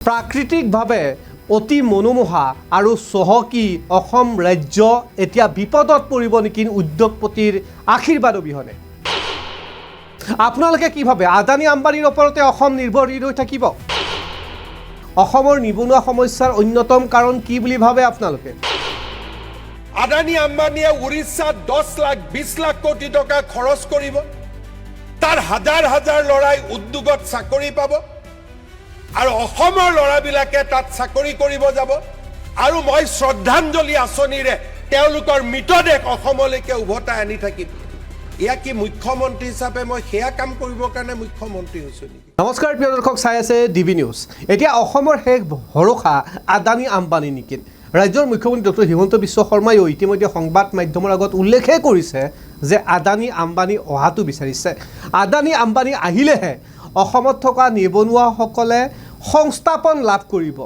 প্ৰাকৃতিকভাৱে অতি মনোমোহা আৰু চহকী অসম ৰাজ্য এতিয়া বিপদত পৰিব নেকি উদ্যোগপতিৰ আশীৰ্বাদ অবিহনে আপোনালোকে কি ভাবে আদানী আম্বানীৰ ওপৰতে অসম নিৰ্ভৰশীল হৈ থাকিব অসমৰ নিবনুৱা সমস্যাৰ অন্যতম কাৰণ কি বুলি ভাবে আপোনালোকে আদানী আম্বানীয়ে উৰিষ্যাত 10 লাখ 20 লাখ কোটি টকা খৰচ কৰিব তাৰ হাজাৰ হাজাৰ লৰাই উদ্যোগত চাকৰি পাব আৰু অসমৰ লৰাবিলাকে তাত চাকৰি কৰিব যাব আৰু মই শ্ৰদ্ধাঞ্জলি আঁচনিৰে তেওঁলোকৰ মৃতদেহ অসমলৈকে উভতাই আনি থাকিম ইয়া কি মুখ্যমন্ত্ৰী হিচাপে মই হেয়া কাম কৰিবৰ কাৰণে মুখ্যমন্ত্ৰী হৈছো নেকি নমস্কাৰ প্ৰিয় দৰ্শক চাই আছে ডিবি নিউজ এতিয়া অসমৰ শেষ ভৰসা আদানী আম্বানী নেকি ৰাজ্যৰ মুখ্যমন্ত্ৰী ডক্টৰ হিমন্ত বিশ্ব শৰ্মাই ইতিমধ্যে সংবাদ মাধ্যমৰ আগত উল্লেখে কৰিছে যে আদানী আম্বানী অহাটো বিচাৰিছে আদানী আম্বানী আহিলেহে অসমত থকা নিবনুৱাসকলে সংস্থাপন লাভ কৰিব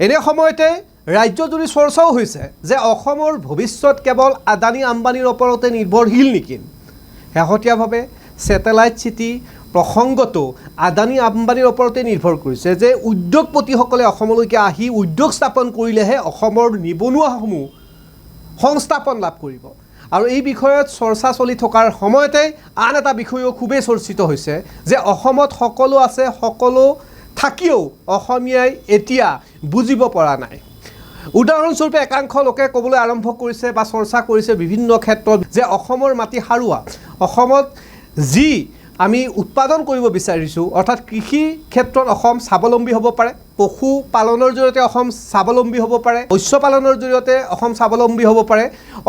এনে সময়তে ৰাজ্যজুৰি চৰ্চাও হৈছে যে অসমৰ ভৱিষ্যত কেৱল আদানী আম্বানীৰ ওপৰতে নিৰ্ভৰশীল নেকি শেহতীয়াভাৱে ছেটেলাইট চিটি প্ৰসংগটো আদানী আম্বানীৰ ওপৰতে নিৰ্ভৰ কৰিছে যে উদ্যোগপতিসকলে অসমলৈকে আহি উদ্যোগ স্থাপন কৰিলেহে অসমৰ নিবনুৱাসমূহ সংস্থাপন লাভ কৰিব আৰু এই বিষয়ত চৰ্চা চলি থকাৰ সময়তে আন এটা বিষয়ও খুবেই চৰ্চিত হৈছে যে অসমত সকলো আছে সকলো থাকিও অসমীয়াই এতিয়া বুজিব পৰা নাই উদাহৰণস্বৰূপে একাংশ লোকে ক'বলৈ আৰম্ভ কৰিছে বা চৰ্চা কৰিছে বিভিন্ন ক্ষেত্ৰত যে অসমৰ মাটি সাৰুৱা অসমত যি আমি উৎপাদন কৰিব বিচাৰিছোঁ অৰ্থাৎ কৃষি ক্ষেত্ৰত অসম স্বাৱলম্বী হ'ব পাৰে পশুপালনৰ জৰিয়তে অসম স্বাৱলম্বী হ'ব পাৰে মৎস্য পালনৰ জৰিয়তে অসম স্বাৱলম্বী হ'ব পাৰে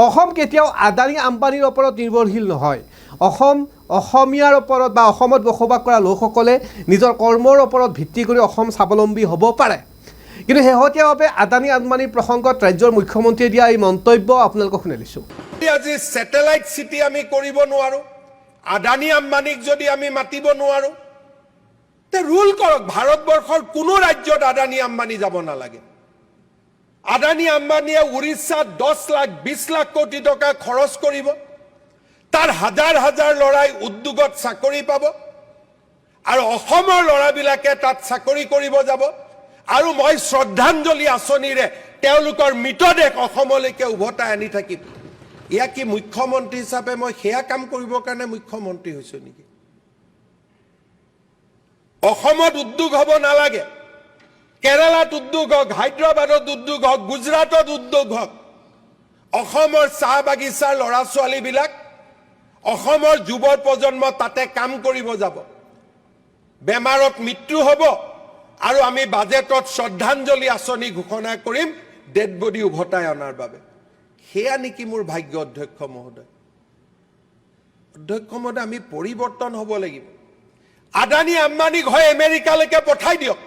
অসম কেতিয়াও আদানী আম্বানীৰ ওপৰত নিৰ্ভৰশীল নহয় অসম অসমীয়াৰ ওপৰত বা অসমত বসবাস কৰা লোকসকলে নিজৰ কৰ্মৰ ওপৰত ভিত্তি কৰি অসম স্বাৱলম্বী হ'ব পাৰে কিন্তু শেহতীয়াভাৱে আদানী আম্বানীৰ প্ৰসংগত ৰাজ্যৰ মুখ্যমন্ত্ৰীয়ে দিয়া এই মন্তব্য আপোনালোকক শুনাইছোঁ আজি ছেটেলাইট চিটি আমি কৰিব নোৱাৰো আদানী আম্বানীক যদি আমি মাতিব নোৱাৰো তে ৰুল কৰক ভাৰতবৰ্ষৰ কোনো ৰাজ্যত আদানী আম্বানী যাব নালাগে আদানী আম্বানীয়ে উৰিষ্যাত 10 লাখ 20 লাখ কোটি টকা খৰচ কৰিব তাৰ হাজাৰ হাজাৰ লৰাই উদ্যোগত চাকৰি পাব আৰু অসমৰ লৰাবিলাকে তাত চাকৰি কৰিব যাব আৰু মই শ্ৰদ্ধাঞ্জলি আঁচনিৰে তেওঁলোকৰ মৃতদেহ অসমলৈকে উভতাই আনি থাকিম ইয়া কি মুখ্যমন্ত্ৰী হিচাপে মই হেয়া কাম কৰিবৰ কাৰণে মুখ্যমন্ত্ৰী হৈছো নেকি অসমত উদ্যোগ হ'ব নালাগে কেৰালাত উদ্যোগ হওক হায়দৰাবাদত উদ্যোগ হওক গুজৰাটত উদ্যোগ হওক অসমৰ চাহ বাগিচাৰ ল'ৰা ছোৱালীবিলাক অসমৰ যুৱ প্ৰজন্ম তাতে কাম কৰিব যাব বেমাৰত মৃত্যু হ'ব আৰু আমি বাজেটত শ্ৰদ্ধাঞ্জলি আঁচনি ঘোষণা কৰিম ডেড বডি উভতাই অনাৰ বাবে হেয়া নেকি মোৰ ভাগ্য অধ্যক্ষ মহোদয় আমি পৰিৱৰ্তন হ'ব লাগিব আদানী আম্বানীক হয় আমেৰিকালৈকে পঠাই দিয়ক